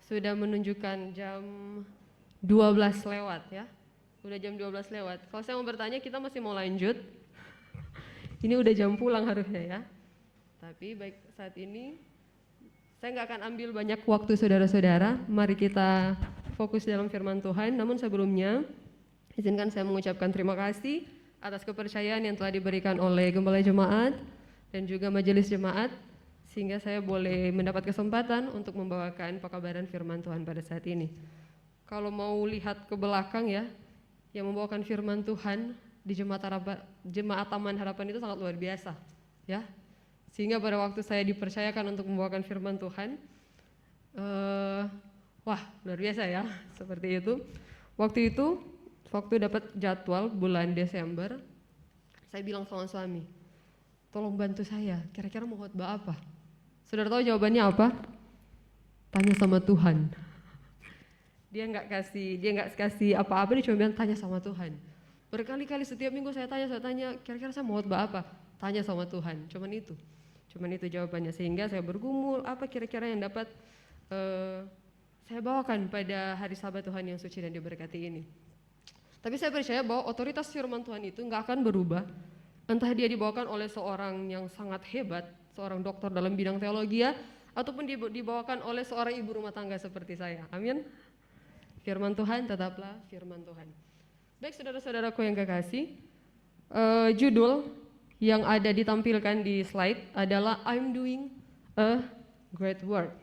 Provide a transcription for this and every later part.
Sudah menunjukkan jam 12 lewat ya. Udah jam 12 lewat. Kalau saya mau bertanya, kita masih mau lanjut. Ini udah jam pulang harusnya ya. Tapi baik, saat ini saya nggak akan ambil banyak waktu saudara-saudara. Mari kita fokus dalam firman Tuhan. Namun sebelumnya, izinkan saya mengucapkan terima kasih atas kepercayaan yang telah diberikan oleh Gembala Jemaat dan juga Majelis Jemaat, sehingga saya boleh mendapat kesempatan untuk membawakan pekabaran firman Tuhan pada saat ini. Kalau mau lihat ke belakang ya, yang membawakan firman Tuhan di Jemaat Taman Harapan itu sangat luar biasa ya. Sehingga pada waktu saya dipercayakan untuk membawakan firman Tuhan, wah luar biasa ya, seperti itu. Waktu dapat jadwal bulan Desember, saya bilang sama suami, tolong bantu saya, kira-kira mau khotbah apa? Saudara tahu jawabannya apa? Tanya sama Tuhan. Dia nggak kasih apa-apa, dia cuma bilang tanya sama Tuhan. Berkali-kali setiap minggu saya tanya, kira-kira saya mau khotbah apa? Tanya sama Tuhan, cuman itu jawabannya. Sehingga saya bergumul, apa kira-kira yang dapat saya bawakan pada hari Sabat Tuhan yang suci dan diberkati ini. Tapi saya percaya bahwa otoritas firman Tuhan itu nggak akan berubah, entah dia dibawakan oleh seorang yang sangat hebat, seorang dokter dalam bidang teologi ya, ataupun dibawakan oleh seorang ibu rumah tangga seperti saya. Amin. Firman Tuhan tetaplah firman Tuhan. Baik saudara-saudaraku yang kekasih, judul yang ada ditampilkan di slide adalah I'm doing a great work.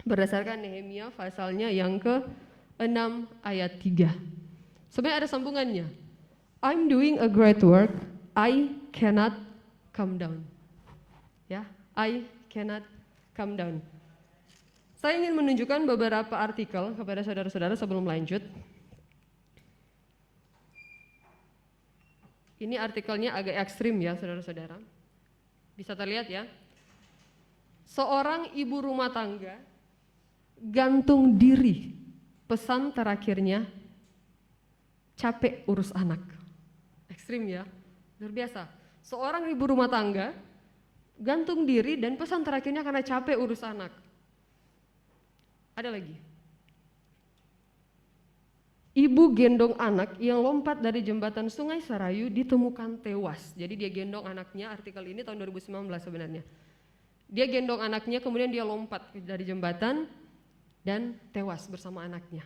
Berdasarkan Nehemia pasalnya yang ke-6 ayat 3. Sebenarnya ada sambungannya. I'm doing a great work, I cannot come down. Ya, I cannot come down. Saya ingin menunjukkan beberapa artikel kepada saudara-saudara sebelum lanjut. Ini artikelnya agak ekstrim ya saudara-saudara. Bisa terlihat ya. Seorang ibu rumah tangga gantung diri. Pesan terakhirnya, capek urus anak. Ekstrim ya, luar biasa. Seorang ibu rumah tangga gantung diri dan pesan terakhirnya karena capek urus anak. Ada lagi. Ibu gendong anak yang lompat dari jembatan Sungai Sarayu ditemukan tewas. Jadi dia gendong anaknya, artikel ini tahun 2019 sebenarnya. Dia gendong anaknya, kemudian dia lompat dari jembatan dan tewas bersama anaknya.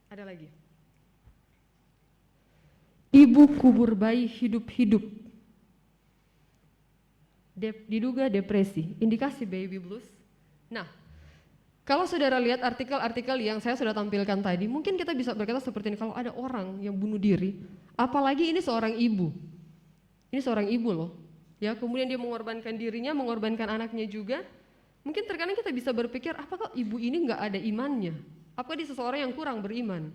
Ada lagi. Ibu kubur bayi hidup-hidup. Diduga depresi, indikasi baby blues. Nah, kalau saudara lihat artikel-artikel yang saya sudah tampilkan tadi, mungkin kita bisa berkata seperti ini, kalau ada orang yang bunuh diri, apalagi ini seorang ibu. Ini seorang ibu loh. Ya, kemudian dia mengorbankan dirinya, mengorbankan anaknya juga. Mungkin terkadang kita bisa berpikir, apakah ibu ini nggak ada imannya? Apakah dia seseorang yang kurang beriman?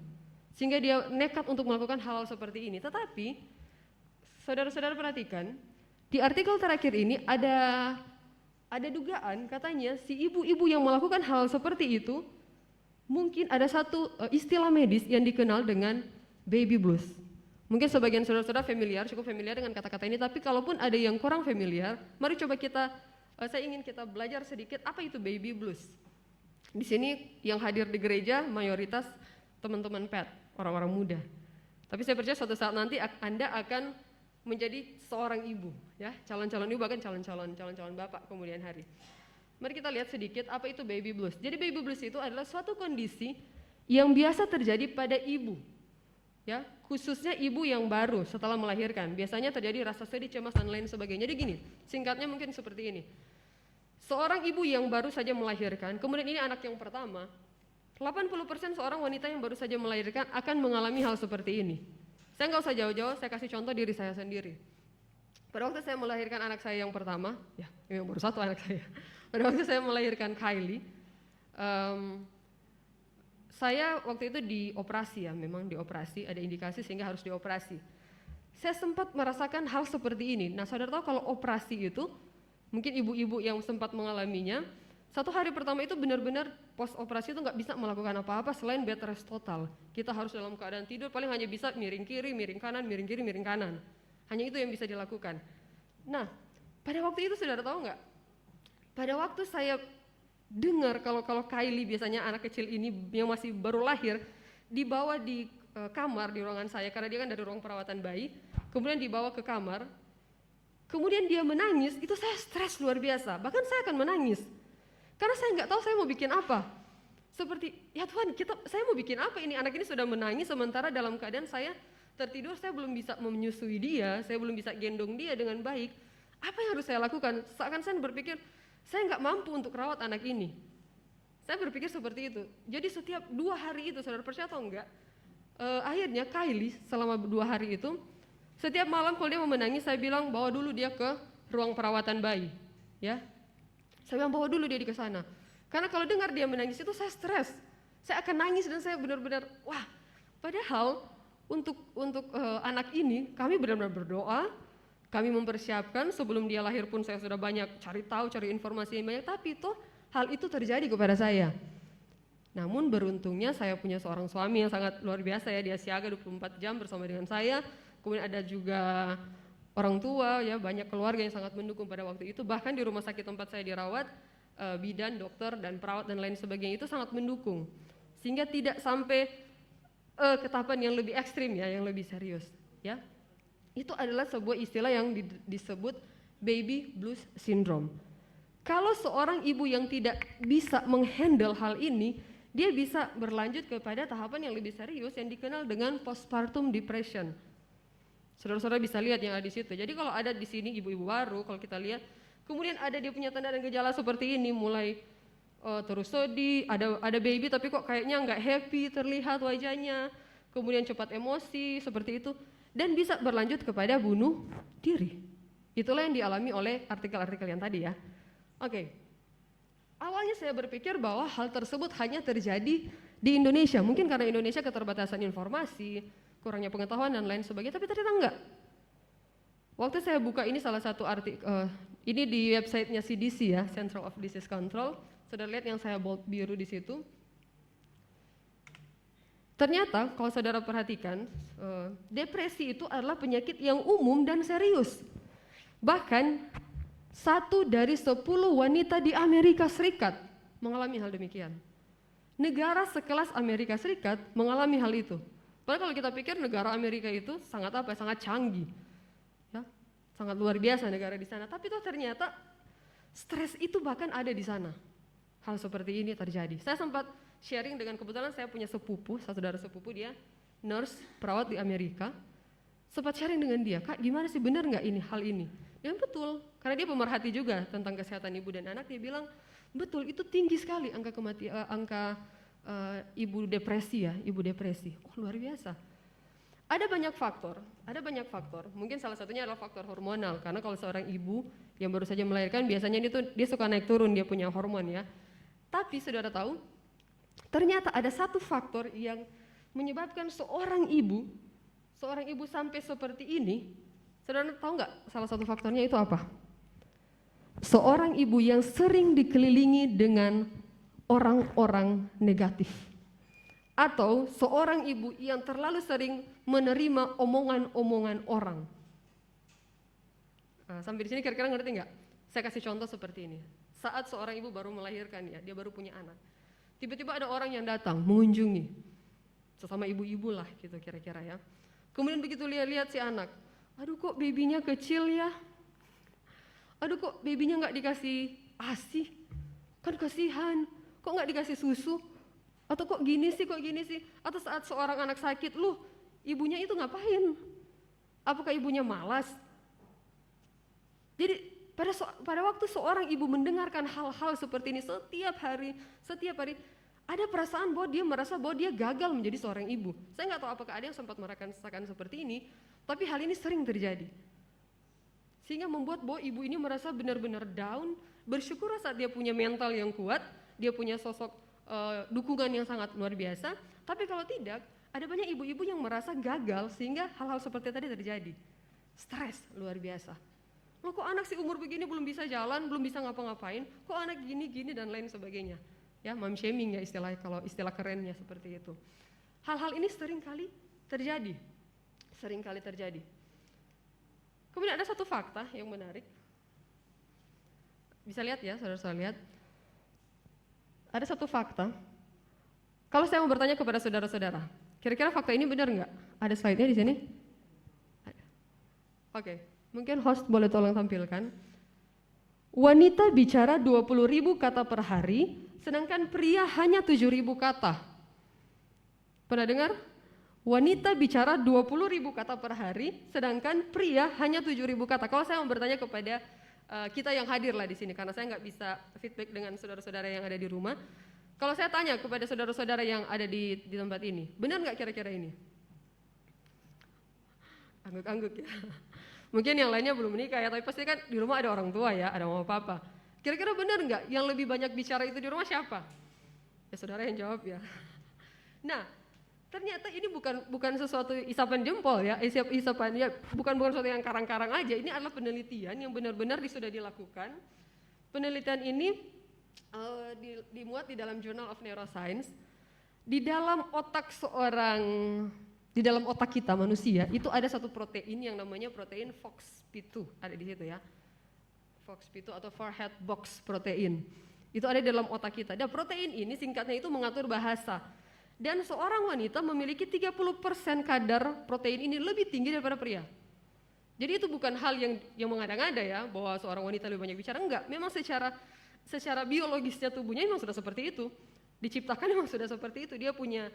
Sehingga dia nekat untuk melakukan hal seperti ini. Tetapi, saudara-saudara perhatikan, di artikel terakhir ini ada dugaan katanya si ibu-ibu yang melakukan hal seperti itu mungkin ada satu istilah medis yang dikenal dengan baby blues. Mungkin sebagian saudara-saudara cukup familiar dengan kata-kata ini, tapi kalaupun ada yang kurang familiar, mari coba saya ingin kita belajar sedikit apa itu baby blues. Di sini yang hadir di gereja mayoritas teman-teman PET, orang-orang muda. Tapi saya percaya suatu saat nanti Anda akan menjadi seorang ibu, ya, calon-calon ibu, bahkan calon-calon bapak kemudian hari. Mari kita lihat sedikit apa itu baby blues. Jadi baby blues itu adalah suatu kondisi yang biasa terjadi pada ibu, ya, khususnya ibu yang baru setelah melahirkan. Biasanya terjadi rasa sedih, cemas dan lain sebagainya. Jadi gini, singkatnya mungkin seperti ini. Seorang ibu yang baru saja melahirkan, kemudian ini anak yang pertama, 80% seorang wanita yang baru saja melahirkan akan mengalami hal seperti ini. Saya nggak usah jauh-jauh, saya kasih contoh diri saya sendiri. Pada waktu saya melahirkan anak saya yang pertama, ya yang baru satu anak saya. Pada waktu saya melahirkan Kylie, saya waktu itu dioperasi ya, memang dioperasi, ada indikasi sehingga harus dioperasi. Saya sempat merasakan hal seperti ini. Nah, saudara tahu kalau operasi itu, mungkin ibu-ibu yang sempat mengalaminya, satu hari pertama itu benar-benar pos operasi itu nggak bisa melakukan apa-apa selain bed rest total. Kita harus dalam keadaan tidur, paling hanya bisa miring kiri, miring kanan, miring kiri, miring kanan. Hanya itu yang bisa dilakukan. Nah, pada waktu itu saudara tahu nggak? Pada waktu saya dengar kalau Kylie, biasanya anak kecil ini yang masih baru lahir, dibawa di kamar di ruangan saya, karena dia kan dari ruang perawatan bayi, kemudian dibawa ke kamar, kemudian dia menangis, itu saya stres luar biasa, bahkan saya akan menangis, karena saya nggak tahu saya mau bikin apa. Seperti, ya Tuhan, saya mau bikin apa ini, anak ini sudah menangis, sementara dalam keadaan saya tertidur, saya belum bisa menyusui dia, saya belum bisa gendong dia dengan baik. Apa yang harus saya lakukan? Seakan saya berpikir, saya nggak mampu untuk rawat anak ini. Saya berpikir seperti itu. Jadi setiap 2 hari itu, saudara percaya atau enggak, akhirnya Kylie selama 2 hari itu, setiap malam kalau dia mau menangis, saya bilang bawa dulu dia ke ruang perawatan bayi, ya. Saya bilang bawa dulu dia ke sana. Karena kalau dengar dia menangis itu saya stres, saya akan nangis dan saya benar-benar wah. Padahal untuk anak ini kami benar-benar berdoa, kami mempersiapkan sebelum dia lahir pun saya sudah banyak cari tahu, cari informasi yang banyak, tapi toh hal itu terjadi kepada saya. Namun beruntungnya saya punya seorang suami yang sangat luar biasa ya, dia siaga 24 jam bersama dengan saya. Kemudian ada juga orang tua ya, banyak keluarga yang sangat mendukung pada waktu itu. Bahkan di rumah sakit tempat saya dirawat, bidan, dokter, dan perawat dan lain sebagainya itu sangat mendukung. Sehingga tidak sampai ke tahapan yang lebih ekstrim ya, yang lebih serius ya. Itu adalah sebuah istilah yang disebut baby blues syndrome. Kalau seorang ibu yang tidak bisa menghandle hal ini, dia bisa berlanjut kepada tahapan yang lebih serius yang dikenal dengan postpartum depression. Saudara-saudara bisa lihat yang ada di situ. Jadi kalau ada di sini ibu-ibu baru, kalau kita lihat, kemudian ada dia punya tanda dan gejala seperti ini, mulai terus sedih, ada baby tapi kok kayaknya nggak happy terlihat wajahnya, kemudian cepat emosi seperti itu, dan bisa berlanjut kepada bunuh diri. Itulah yang dialami oleh artikel-artikel yang tadi ya. Oke. Awalnya saya berpikir bahwa hal tersebut hanya terjadi di Indonesia, mungkin karena Indonesia keterbatasan informasi, kurangnya pengetahuan dan lain sebagainya, tapi ternyata enggak. Waktu saya buka ini salah satu artikel, ini di websitenya CDC ya, Central of Disease Control, saudara lihat yang saya bold biru di situ. Ternyata kalau saudara perhatikan, depresi itu adalah penyakit yang umum dan serius. Bahkan 1 dari 10 wanita di Amerika Serikat mengalami hal demikian. Negara sekelas Amerika Serikat mengalami hal itu. Padahal kalau kita pikir negara Amerika itu sangat apa? Sangat canggih, ya, sangat luar biasa negara di sana. Tapi itu ternyata stres itu bahkan ada di sana. Hal seperti ini terjadi. Saya sempat sharing dengan, kebetulan saya punya sepupu, saudara sepupu, dia nurse perawat di Amerika. Sempat sharing dengan dia, Kak, gimana sih, benar nggak ini hal ini? Dan betul, karena dia pemerhati juga tentang kesehatan ibu dan anak, dia bilang betul, itu tinggi sekali angka kematian, ibu depresi ya, ibu depresi. Oh, luar biasa. Ada banyak faktor. Mungkin salah satunya adalah faktor hormonal, karena kalau seorang ibu yang baru saja melahirkan biasanya dia suka naik turun, dia punya hormon ya. Tapi saudara tahu, ternyata ada satu faktor yang menyebabkan seorang ibu sampai seperti ini. Saudara tahu nggak salah satu faktornya itu apa? Seorang ibu yang sering dikelilingi dengan orang-orang negatif. Atau seorang ibu yang terlalu sering menerima omongan-omongan orang. Sampai di sini kira-kira ngerti nggak? Saya kasih contoh seperti ini. Saat seorang ibu baru melahirkan ya, dia baru punya anak. Tiba-tiba ada orang yang datang mengunjungi. Sesama ibu-ibu lah gitu kira-kira ya. Kemudian begitu lihat si anak, aduh kok babynya kecil ya, aduh kok babynya nggak dikasih ASI, kan kasihan, kok nggak dikasih susu, atau kok gini sih, atau saat seorang anak sakit, loh ibunya itu ngapain, apakah ibunya malas? Jadi pada waktu seorang ibu mendengarkan hal-hal seperti ini setiap hari, ada perasaan bahwa dia merasa bahwa dia gagal menjadi seorang ibu. Saya nggak tahu apakah ada yang sempat merasakan seperti ini, tapi hal ini sering terjadi. Sehingga membuat bahwa ibu ini merasa benar-benar down, bersyukur saat dia punya mental yang kuat, dia punya sosok dukungan yang sangat luar biasa, tapi kalau tidak, ada banyak ibu-ibu yang merasa gagal sehingga hal-hal seperti tadi terjadi. Stres luar biasa. Loh kok anak si umur begini belum bisa jalan, belum bisa ngapa-ngapain, kok anak gini-gini dan lain sebagainya. Ya, mom shaming ya istilahnya, kalau istilah kerennya seperti itu. Hal-hal ini sering kali terjadi. Kemudian ada satu fakta yang menarik. Bisa lihat ya, saudara-saudara lihat. ada satu fakta. Kalau saya mau bertanya kepada saudara-saudara, kira-kira fakta ini benar nggak? Ada slide-nya di sini? Ada. Oke, mungkin host boleh tolong tampilkan. Wanita bicara 20.000 kata per hari, sedangkan pria hanya 7.000 kata. Pernah dengar? Wanita bicara 20.000 kata per hari, sedangkan pria hanya 7.000 kata. Kalau saya mau bertanya kepada kita yang hadir lah di sini, karena saya nggak bisa feedback dengan saudara-saudara yang ada di rumah. Kalau saya tanya kepada saudara-saudara yang ada di tempat ini, benar nggak kira-kira ini? Angguk-angguk ya. Mungkin yang lainnya belum menikah ya, tapi pasti kan di rumah ada orang tua ya, ada mama papa. Kira-kira benar nggak yang lebih banyak bicara itu di rumah siapa? Ya saudara yang jawab ya. Nah, ternyata ini bukan sesuatu isapan jempol ya, isapan ya, bukan sesuatu yang karang-karang aja. Ini adalah penelitian yang benar-benar sudah dilakukan. Penelitian ini dimuat di dalam Journal of Neuroscience. Di dalam otak di dalam otak kita manusia itu ada satu protein yang namanya protein FOXP2, ada di situ ya. FOXP2 atau forehead box protein. Itu ada di dalam otak kita. Dan protein ini singkatnya itu mengatur bahasa. Dan seorang wanita memiliki 30% kadar protein ini lebih tinggi daripada pria. Jadi itu bukan hal yang mengada-ngada ya, bahwa seorang wanita lebih banyak bicara, enggak. Memang secara biologisnya tubuhnya memang sudah seperti itu. Diciptakan memang sudah seperti itu. Dia punya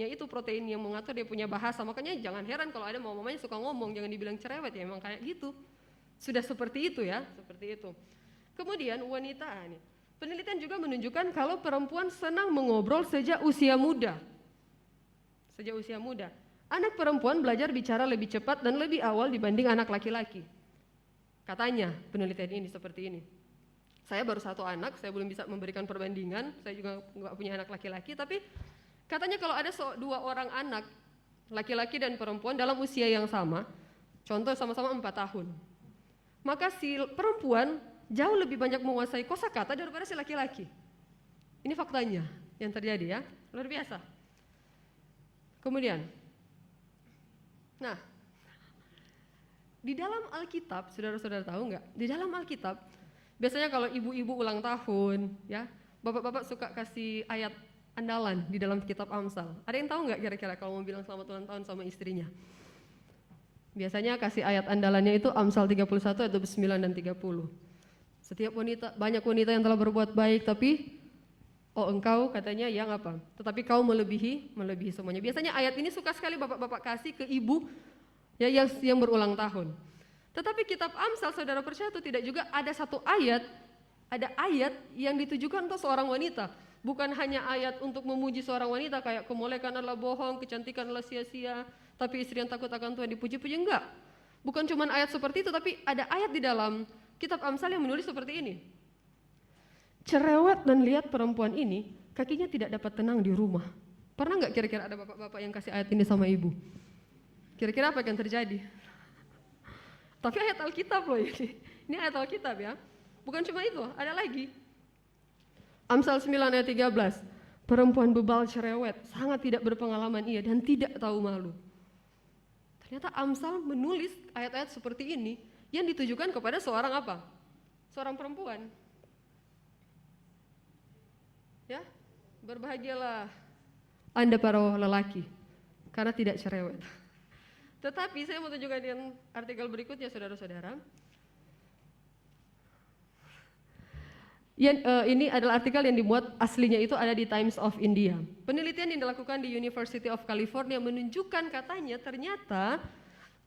itu protein yang mengatur, dia punya bahasa. Makanya jangan heran kalau ada mamanya suka ngomong, jangan dibilang cerewet ya, memang kayak gitu. Sudah seperti itu ya, seperti itu. Kemudian wanita nih. Penelitian juga menunjukkan kalau perempuan senang mengobrol sejak usia muda. Sejak usia muda. Anak perempuan belajar bicara lebih cepat dan lebih awal dibanding anak laki-laki. Katanya penelitian ini seperti ini. Saya baru satu anak, saya belum bisa memberikan perbandingan, saya juga nggak punya anak laki-laki, tapi katanya kalau ada dua orang anak, laki-laki dan perempuan dalam usia yang sama, contoh sama-sama 4 tahun, maka si perempuan jauh lebih banyak menguasai kosakata daripada si laki-laki. Ini faktanya yang terjadi ya, luar biasa. Kemudian, nah, di dalam Alkitab, saudara-saudara tahu nggak? Di dalam Alkitab, biasanya kalau ibu-ibu ulang tahun, ya, bapak-bapak suka kasih ayat andalan di dalam kitab Amsal. Ada yang tahu nggak kira-kira kalau mau bilang selamat ulang tahun sama istrinya? Biasanya kasih ayat andalannya itu Amsal 31 ayat 29 dan 30. Setiap wanita, banyak wanita yang telah berbuat baik, tapi engkau katanya yang apa? Tetapi kau melebihi semuanya. Biasanya ayat ini suka sekali bapak-bapak kasih ke ibu ya yang berulang tahun. Tetapi kitab Amsal, saudara percaya atau tidak, juga ada satu ayat, ada ayat yang ditujukan untuk seorang wanita. Bukan hanya ayat untuk memuji seorang wanita kayak kemolekan adalah bohong, kecantikan adalah sia-sia, tapi istri yang takut akan Tuhan dipuji-puji, enggak. Bukan cuma ayat seperti itu, tapi ada ayat di dalam kitab Amsal yang menulis seperti ini. Cerewet dan lihat perempuan ini, kakinya tidak dapat tenang di rumah. Pernah nggak kira-kira ada bapak-bapak yang kasih ayat ini sama ibu? Kira-kira apa yang terjadi? Tapi ayat Alkitab loh ini. Ini ayat Alkitab ya. Bukan cuma itu, ada lagi. Amsal 9 ayat 13. Perempuan bebal cerewet, sangat tidak berpengalaman ia dan tidak tahu malu. Ternyata Amsal menulis ayat-ayat seperti ini yang ditujukan kepada seorang apa? Seorang perempuan. Ya, berbahagialah Anda para lelaki karena tidak cerewet. Tetapi saya mau tunjukkan yang artikel berikutnya, saudara-saudara. Ini adalah artikel yang dimuat aslinya itu ada di Times of India. Penelitian yang dilakukan di University of California menunjukkan katanya ternyata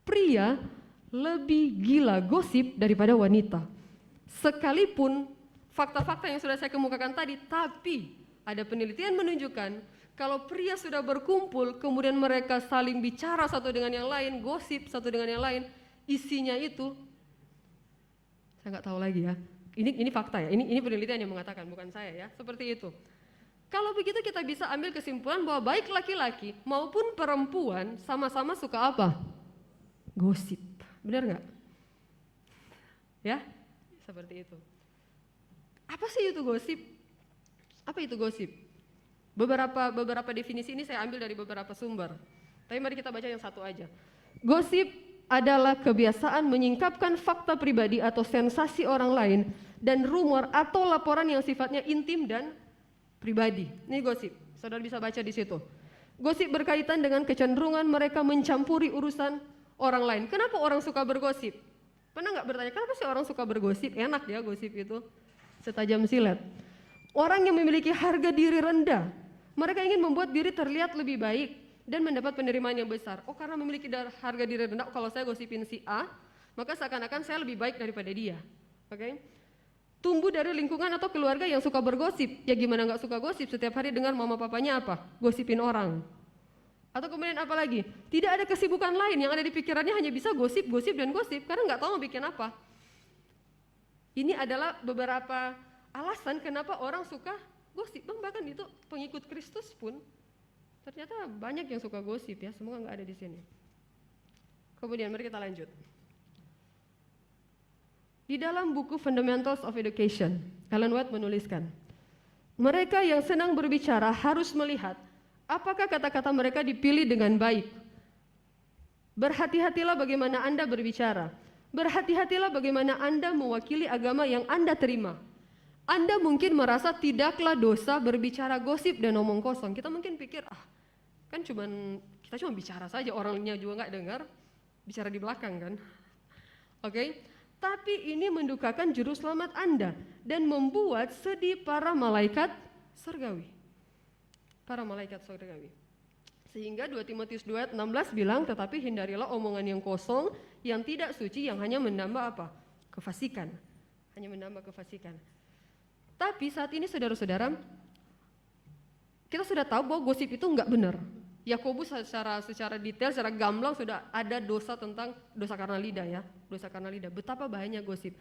pria lebih gila gosip daripada wanita. Sekalipun fakta-fakta yang sudah saya kemukakan tadi, tapi ada penelitian menunjukkan kalau pria sudah berkumpul, kemudian mereka saling bicara satu dengan yang lain, gosip satu dengan yang lain, isinya itu, saya nggak tahu lagi ya. Ini fakta ya, ini penelitian yang mengatakan, bukan saya ya, seperti itu. Kalau begitu kita bisa ambil kesimpulan bahwa baik laki-laki maupun perempuan sama-sama suka apa? Gosip, benar nggak? Ya, seperti itu. Apa sih itu gosip? Apa itu gosip? Beberapa definisi ini saya ambil dari beberapa sumber. Tapi mari kita baca yang satu aja. Gosip adalah kebiasaan menyingkapkan fakta pribadi atau sensasi orang lain dan rumor atau laporan yang sifatnya intim dan pribadi. Ini gosip, saudara bisa baca di situ. Gosip berkaitan dengan kecenderungan mereka mencampuri urusan orang lain. Kenapa orang suka bergosip? Pernah nggak bertanya, kenapa sih orang suka bergosip? Enak ya gosip itu, setajam silet. Orang yang memiliki harga diri rendah, mereka ingin membuat diri terlihat lebih baik dan mendapat penerimaan yang besar. Oh, karena memiliki harga diri rendah, kalau saya gosipin si A, maka seakan-akan saya lebih baik daripada dia. Oke? Tumbuh dari lingkungan atau keluarga yang suka bergosip. Ya gimana nggak suka gosip? Setiap hari dengar mama papanya apa? Gosipin orang. Atau kemudian apa lagi? Tidak ada kesibukan lain, yang ada di pikirannya hanya bisa gosip, gosip, dan gosip, karena nggak tahu mau bikin apa. Ini adalah beberapa alasan kenapa orang suka gosip. Bahkan itu pengikut Kristus pun ternyata banyak yang suka gosip ya, semoga nggak ada di sini. Kemudian mari kita lanjut. Di dalam buku Fundamentals of Education, Ellen White menuliskan, mereka yang senang berbicara harus melihat apakah kata-kata mereka dipilih dengan baik. Berhati-hatilah bagaimana Anda berbicara. Berhati-hatilah bagaimana Anda mewakili agama yang Anda terima. Anda mungkin merasa tidaklah dosa berbicara gosip dan omong kosong. Kita mungkin pikir, kan kita cuma bicara saja, orangnya juga nggak dengar, bicara di belakang kan. Oke? Tapi ini mendukakan juru selamat Anda dan membuat sedih para malaikat surgawi. Para malaikat surgawi. Sehingga 2 Timotius 2:16 bilang, tetapi hindarilah omongan yang kosong, yang tidak suci, yang hanya menambah apa? Kefasikan. Hanya menambah kefasikan. Tapi saat ini saudara-saudara, kita sudah tahu bahwa gosip itu enggak benar. Yakobus secara detail, secara gamblang sudah ada dosa tentang dosa karena lidah ya. Dosa karena lidah, betapa bahayanya gosip.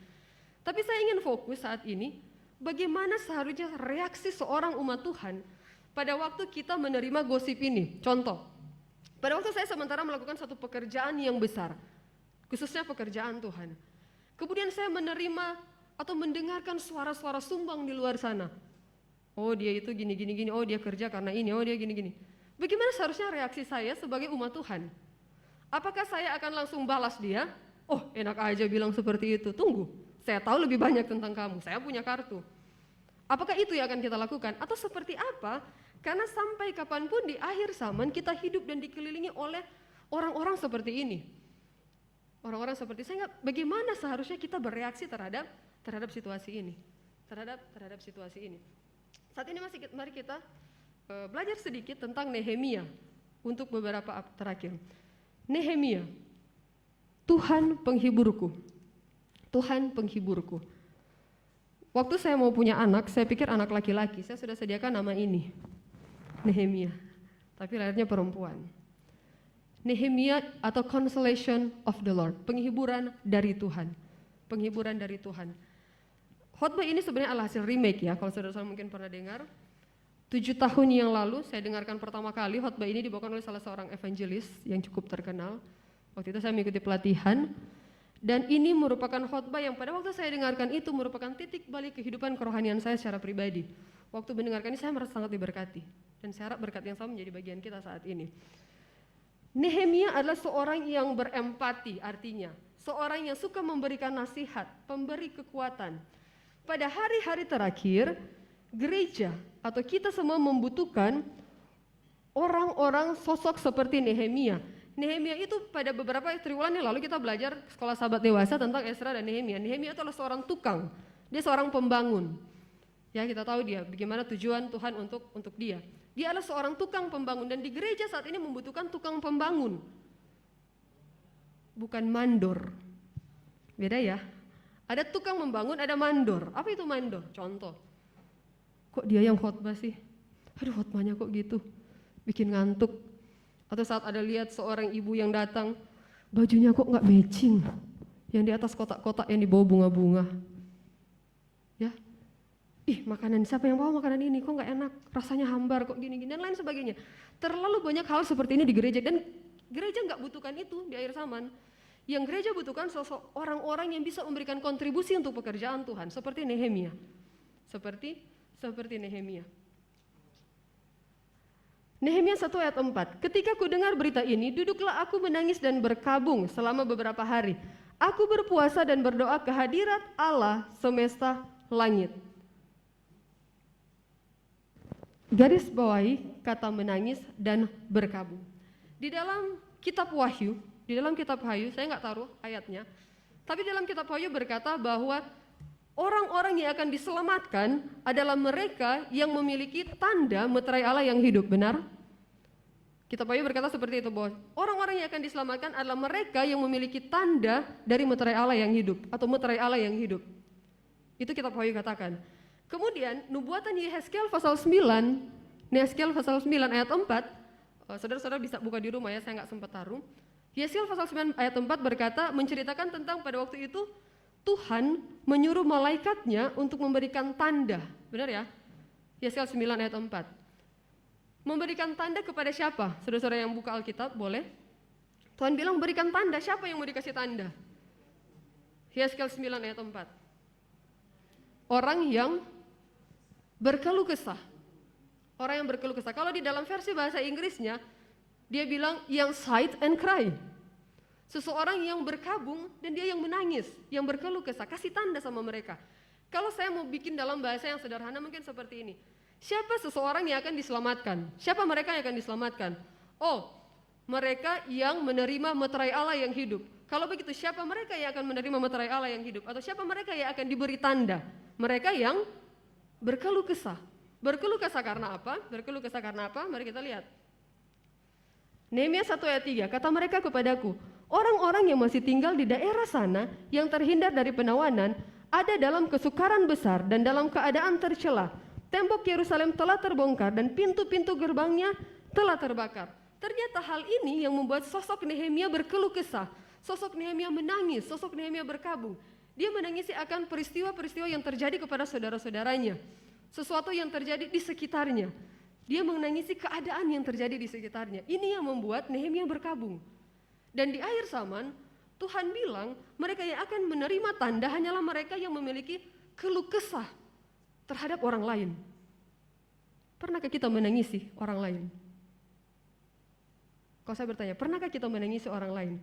Tapi saya ingin fokus saat ini, bagaimana seharusnya reaksi seorang umat Tuhan pada waktu kita menerima gosip ini. Contoh, pada waktu saya sementara melakukan satu pekerjaan yang besar, khususnya pekerjaan Tuhan. Kemudian saya menerima atau mendengarkan suara-suara sumbang di luar sana. Oh dia itu gini, oh dia kerja karena ini, oh dia gini. Bagaimana seharusnya reaksi saya sebagai umat Tuhan? Apakah saya akan langsung balas dia? Oh enak aja bilang seperti itu, tunggu, saya tahu lebih banyak tentang kamu, saya punya kartu. Apakah itu yang akan kita lakukan? Atau seperti apa? Karena sampai kapanpun di akhir zaman kita hidup dan dikelilingi oleh orang-orang seperti ini. Orang-orang seperti saya, bagaimana seharusnya kita bereaksi terhadap situasi ini? Terhadap situasi ini. Saat ini mari kita belajar sedikit tentang Nehemia untuk beberapa terakhir. Nehemia, Tuhan penghiburku. Tuhan penghiburku. Waktu saya mau punya anak, saya pikir anak laki-laki, saya sudah sediakan nama ini, Nehemia, tapi lahirnya perempuan. Nehemia atau Consolation of the Lord, penghiburan dari Tuhan. Penghiburan dari Tuhan. Khotbah ini sebenarnya adalah hasil remake ya, kalau saudara-saudara mungkin pernah dengar. 7 tahun yang lalu saya dengarkan pertama kali khotbah ini dibawakan oleh salah seorang evangelis yang cukup terkenal. Waktu itu saya mengikuti pelatihan. Dan ini merupakan khotbah yang pada waktu saya dengarkan itu merupakan titik balik kehidupan kerohanian saya secara pribadi. Waktu mendengarkan ini saya merasa sangat diberkati. Dan saya harap berkat yang sama menjadi bagian kita saat ini. Nehemia adalah seorang yang berempati, artinya seorang yang suka memberikan nasihat, pemberi kekuatan. Pada hari-hari terakhir, gereja atau kita semua membutuhkan orang-orang sosok seperti Nehemia. Nehemia itu pada beberapa triwulan yang lalu kita belajar sekolah sahabat dewasa tentang Ezra dan Nehemia. Nehemia itu adalah seorang tukang, dia seorang pembangun. Ya kita tahu dia bagaimana tujuan Tuhan untuk dia. Dia adalah seorang tukang pembangun dan di gereja saat ini membutuhkan tukang pembangun. Bukan mandor. Beda ya. Ada tukang membangun, ada mandor. Apa itu mandor? Contoh. Kok dia yang khotbah sih? Aduh khotbahnya kok gitu. Bikin ngantuk. Atau saat ada lihat seorang ibu yang datang, bajunya kok nggak matching. Yang di atas kotak-kotak yang dibawa bunga-bunga. Ya. Makanan siapa yang bawa makanan ini? Kok nggak enak? Rasanya hambar kok gini-gini dan lain sebagainya. Terlalu banyak hal seperti ini di gereja dan gereja nggak butuhkan itu di akhir zaman. Yang gereja butuhkan sosok orang-orang yang bisa memberikan kontribusi untuk pekerjaan Tuhan seperti Nehemia. Seperti Nehemia. Nehemia 1 ayat 4. Ketika ku dengar berita ini, duduklah aku menangis dan berkabung selama beberapa hari. Aku berpuasa dan berdoa ke hadirat Allah semesta langit. garis bawahi kata menangis dan berkabung. Di dalam kitab Wahyu, saya nggak taruh ayatnya, tapi dalam kitab Wahyu berkata bahwa orang-orang yang akan diselamatkan adalah mereka yang memiliki tanda meterai Allah yang hidup, benar? Kitab Wahyu berkata seperti itu, bahwa orang-orang yang akan diselamatkan adalah mereka yang memiliki tanda dari meterai Allah yang hidup, atau meterai Allah yang hidup. Itu kitab Wahyu katakan. Kemudian nubuatan Yehezkiel pasal 9 ayat 4, saudara-saudara bisa buka di rumah ya, saya nggak sempat taruh. Yehezkiel pasal 9 ayat 4 berkata, menceritakan tentang pada waktu itu Tuhan menyuruh malaikatnya untuk memberikan tanda, benar ya? Yehezkiel 9 ayat 4. Memberikan tanda kepada siapa? Saudara-saudara yang buka Alkitab boleh. Tuhan bilang berikan tanda, siapa yang mau dikasih tanda? Yehezkiel 9 ayat 4. Orang yang berkeluh kesah. Orang yang berkeluh kesah. Kalau di dalam versi bahasa Inggrisnya, dia bilang yang sigh and cry. Seseorang yang berkabung dan dia yang menangis, yang berkeluh kesah. Kasih tanda sama mereka. Kalau saya mau bikin dalam bahasa yang sederhana mungkin seperti ini. Siapa seseorang yang akan diselamatkan? Siapa mereka yang akan diselamatkan? Oh, mereka yang menerima meterai Allah yang hidup. Kalau begitu, siapa mereka yang akan menerima meterai Allah yang hidup? Atau siapa mereka yang akan diberi tanda? Mereka yang berkeluh kesah. Berkeluh kesah karena apa? Berkeluh kesah karena apa? Mari kita lihat. Nehemia 1 ayat 3, kata mereka kepadaku, orang-orang yang masih tinggal di daerah sana, yang terhindar dari penawanan, ada dalam kesukaran besar dan dalam keadaan tercela. Tembok Yerusalem telah terbongkar dan pintu-pintu gerbangnya telah terbakar. Ternyata hal ini yang membuat sosok Nehemia berkeluh kesah. Sosok Nehemia menangis, sosok Nehemia berkabung. Dia menangisi akan peristiwa-peristiwa yang terjadi kepada saudara-saudaranya. Sesuatu yang terjadi di sekitarnya. Dia menangisi keadaan yang terjadi di sekitarnya. Ini yang membuat Nehemia berkabung. Dan di akhir zaman, Tuhan bilang mereka yang akan menerima tanda hanyalah mereka yang memiliki keluh kesah terhadap orang lain. Pernahkah kita menangisi orang lain? Kalau saya bertanya, pernahkah kita menangisi orang lain?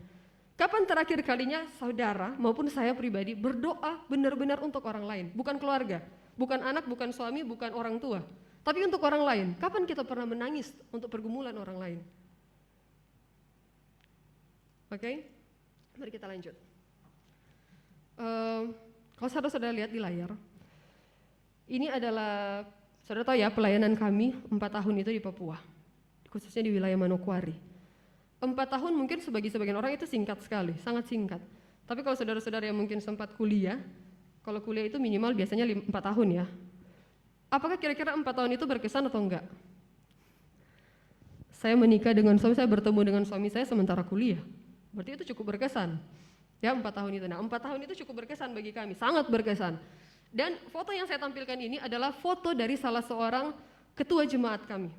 Kapan terakhir kalinya saudara maupun saya pribadi berdoa benar-benar untuk orang lain? Bukan keluarga, bukan anak, bukan suami, bukan orang tua, tapi untuk orang lain. Kapan kita pernah menangis untuk pergumulan orang lain? Oke, mari kita lanjut. Kalau saudara-saudara lihat di layar, ini adalah, saudara tahu ya, pelayanan kami 4 tahun itu di Papua, khususnya di wilayah Manokwari. 4 tahun mungkin bagi sebagian orang itu singkat sekali, sangat singkat. Tapi kalau saudara-saudara yang mungkin sempat kuliah, kalau kuliah itu minimal biasanya 4 tahun ya. Apakah kira-kira 4 tahun itu berkesan atau enggak? Saya menikah dengan suami, saya bertemu dengan suami saya sementara kuliah. Berarti itu cukup berkesan. Ya 4 tahun itu. Nah 4 tahun itu cukup berkesan bagi kami, sangat berkesan. Dan foto yang saya tampilkan ini adalah foto dari salah seorang ketua jemaat kami.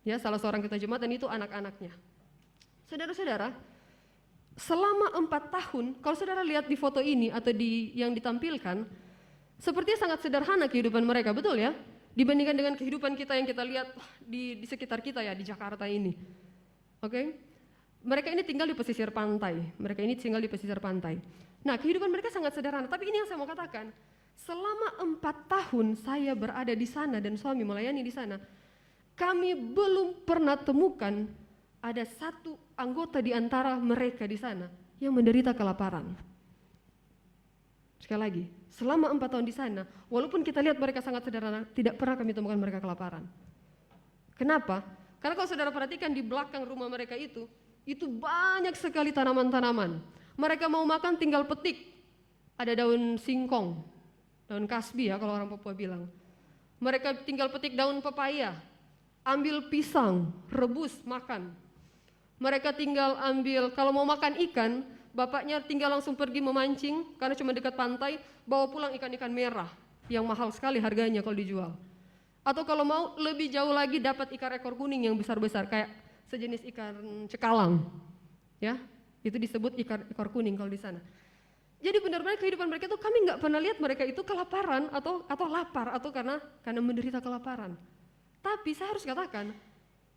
Ya, salah seorang ketua jemaat dan itu anak-anaknya. Saudara-saudara, selama 4 tahun, kalau saudara lihat di foto ini atau yang ditampilkan, sepertinya sangat sederhana kehidupan mereka, betul ya? Dibandingkan dengan kehidupan kita yang kita lihat di sekitar kita ya, di Jakarta ini. Oke? Mereka ini tinggal di pesisir pantai. Nah, kehidupan mereka sangat sederhana, tapi ini yang saya mau katakan. Selama 4 tahun saya berada di sana dan suami melayani di sana, kami belum pernah temukan ada satu anggota di antara mereka di sana yang menderita kelaparan. Sekali lagi, selama 4 tahun di sana, walaupun kita lihat mereka sangat sederhana, tidak pernah kami temukan mereka kelaparan. Kenapa? Karena kalau saudara perhatikan di belakang rumah mereka itu banyak sekali tanaman-tanaman. Mereka mau makan tinggal petik. Ada daun singkong, daun kasbi ya kalau orang Papua bilang. Mereka tinggal petik daun pepaya, ambil pisang, rebus, makan. Mereka tinggal ambil, kalau mau makan ikan, bapaknya tinggal langsung pergi memancing, karena cuma dekat pantai, bawa pulang ikan-ikan merah, yang mahal sekali harganya kalau dijual. Atau kalau mau lebih jauh lagi dapat ikan ekor kuning yang besar-besar, kayak sejenis ikan cekalang. Ya, itu disebut ikan ekor kuning kalau di sana. Jadi benar-benar kehidupan mereka itu kami nggak pernah lihat mereka itu kelaparan atau lapar atau karena menderita kelaparan. Tapi saya harus katakan,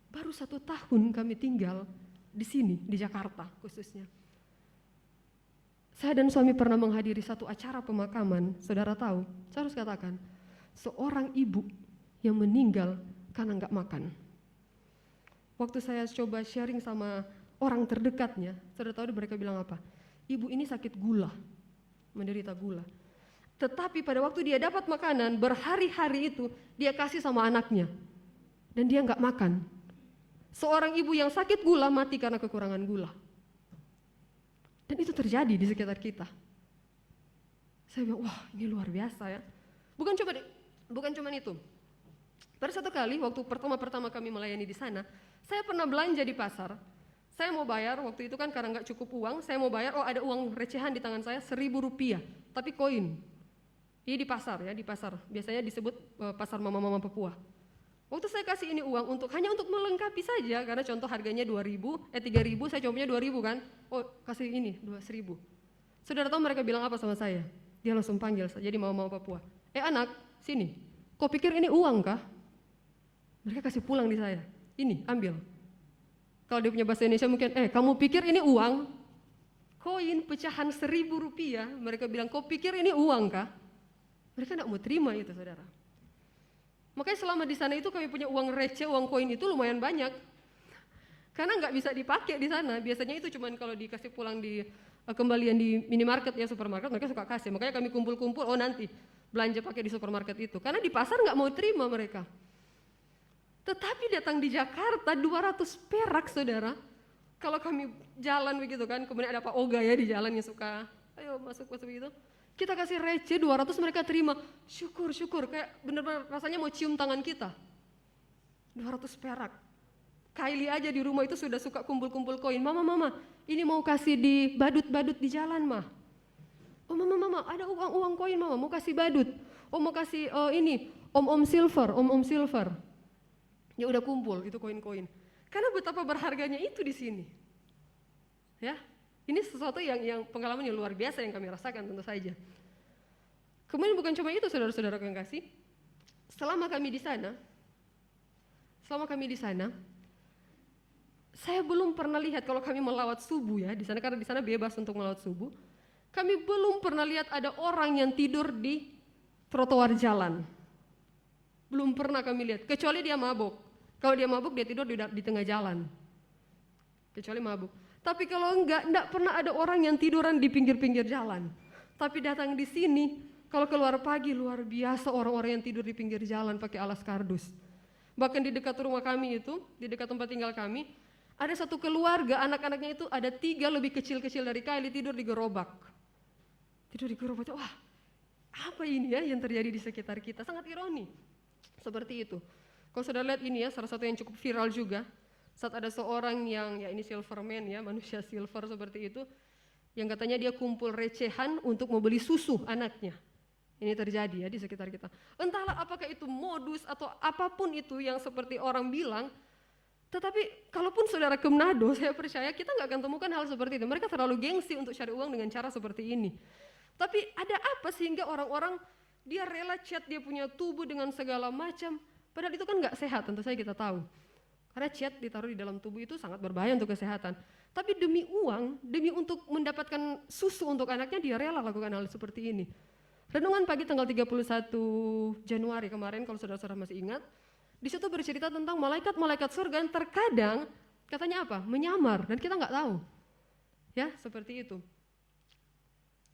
baru 1 tahun kami tinggal di sini, di Jakarta khususnya. Saya dan suami pernah menghadiri satu acara pemakaman, saudara tahu, saya harus katakan, seorang ibu yang meninggal karena nggak makan. Waktu saya coba sharing sama orang terdekatnya, saudara tahu mereka bilang apa? Ibu ini sakit gula, menderita gula. Tetapi pada waktu dia dapat makanan, berhari-hari itu dia kasih sama anaknya. Dan dia nggak makan. Seorang ibu yang sakit gula mati karena kekurangan gula. Dan itu terjadi di sekitar kita. Saya bilang, wah ini luar biasa ya. Bukan cuma itu. Pada satu kali waktu pertama kami melayani di sana, saya pernah belanja di pasar. Saya mau bayar, waktu itu kan karena nggak cukup uang, saya mau bayar, ada uang recehan di tangan saya, Rp1.000, tapi koin. Ini di pasar ya, di pasar. Biasanya disebut pasar mama-mama Papua. Waktu saya kasih ini uang hanya untuk melengkapi saja, karena contoh harganya 3.000, saya cobanya 2.000 kan. Oh kasih ini 1.000. Saudara tahu mereka bilang apa sama saya? Dia langsung panggil saya, jadi mama Papua. Anak, sini. Kau pikir ini uang kah? Mereka kasih pulang di saya. Ini, ambil. Kalau dia punya bahasa Indonesia mungkin, kamu pikir ini uang? Koin pecahan Rp1.000. Mereka bilang, kau pikir ini uang kah? Mereka tidak mau terima itu, saudara. Makanya selama di sana itu kami punya uang receh, uang koin itu lumayan banyak. Karena nggak bisa dipakai di sana. Biasanya itu cuma kalau dikasih pulang di kembalian di minimarket ya, supermarket, mereka suka kasih. Makanya kami kumpul-kumpul, nanti belanja pakai di supermarket itu. Karena di pasar nggak mau terima mereka. Tetapi datang di Jakarta 200 perak, saudara. Kalau kami jalan begitu kan, kemudian ada Pak Oga ya di jalan yang suka, ayo masuk begitu. Kita kasih receh 200, mereka terima. Syukur, kayak benar-benar rasanya mau cium tangan kita. 200 perak. Kylie aja di rumah itu sudah suka kumpul-kumpul koin. Mama, ini mau kasih di badut-badut di jalan, mah. Oh mama, ada uang koin mama, mau kasih badut. Oh mau kasih ini, om silver. Ya udah kumpul itu koin-koin. Karena betapa berharganya itu di sini. Ya, ini sesuatu yang pengalaman yang luar biasa yang kami rasakan tentu saja. Kemudian bukan cuma itu saudara-saudara yang kasih. Selama kami di sana, saya belum pernah lihat kalau kami melawat subuh ya di sana, karena di sana bebas untuk melawat subuh. Kami belum pernah lihat ada orang yang tidur di trotoar jalan. Belum pernah kami lihat, kecuali dia mabuk. Kalau dia mabuk dia tidur di tengah jalan. Kecuali mabuk. Tapi kalau enggak pernah ada orang yang tiduran di pinggir-pinggir jalan. Tapi datang di sini, kalau keluar pagi luar biasa orang-orang yang tidur di pinggir jalan pakai alas kardus. Bahkan di dekat rumah kami itu, di dekat tempat tinggal kami, ada satu keluarga, anak-anaknya itu ada 3 lebih kecil-kecil dari Kylie tidur di gerobak. Tidur di gerobak, wah apa ini ya yang terjadi di sekitar kita, sangat ironi. Seperti itu. Kalau sudah lihat ini ya, salah satu yang cukup viral juga, saat ada seorang yang, ya ini silverman ya, manusia silver seperti itu, yang katanya dia kumpul recehan untuk membeli susu anaknya. Ini terjadi ya di sekitar kita. Entahlah apakah itu modus atau apapun itu yang seperti orang bilang, tetapi kalaupun saudara ke Manado, saya percaya kita nggak akan temukan hal seperti itu. Mereka terlalu gengsi untuk cari uang dengan cara seperti ini. Tapi ada apa sehingga orang-orang dia rela cat dia punya tubuh dengan segala macam, padahal itu kan nggak sehat, tentu saja kita tahu. Karena cat ditaruh di dalam tubuh itu sangat berbahaya untuk kesehatan. Tapi demi uang, demi untuk mendapatkan susu untuk anaknya, dia rela lakukan hal seperti ini. Renungan pagi tanggal 31 Januari kemarin, kalau saudara-saudara masih ingat, di situ bercerita tentang malaikat-malaikat surga yang terkadang katanya apa? Menyamar, dan kita nggak tahu. Ya, seperti itu.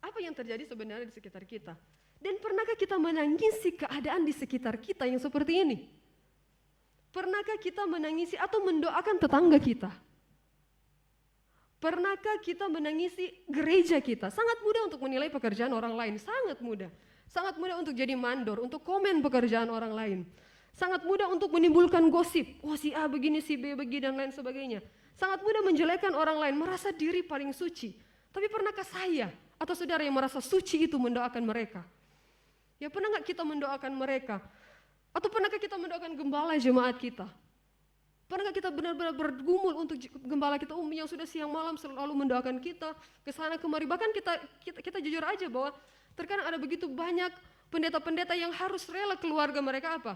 Apa yang terjadi sebenarnya di sekitar kita? Dan pernahkah kita menangisi keadaan di sekitar kita yang seperti ini? Pernahkah kita menangisi atau mendoakan tetangga kita? Pernahkah kita menangisi gereja kita? Sangat mudah untuk menilai pekerjaan orang lain, sangat mudah. Sangat mudah untuk jadi mandor, untuk komen pekerjaan orang lain. Sangat mudah untuk menimbulkan gosip, si A begini, si B begini, dan lain sebagainya. Sangat mudah menjelekkan orang lain, merasa diri paling suci. Tapi pernahkah saya atau saudara yang merasa suci itu mendoakan mereka? Ya pernah nggak kita mendoakan mereka? Atau pernahkah kita mendoakan gembala jemaat kita? Pernahkah kita benar-benar bergumul untuk gembala kita, yang sudah siang malam selalu mendoakan kita, kesana kemari. Bahkan kita jujur aja bahwa terkadang ada begitu banyak pendeta-pendeta yang harus rela keluarga mereka apa?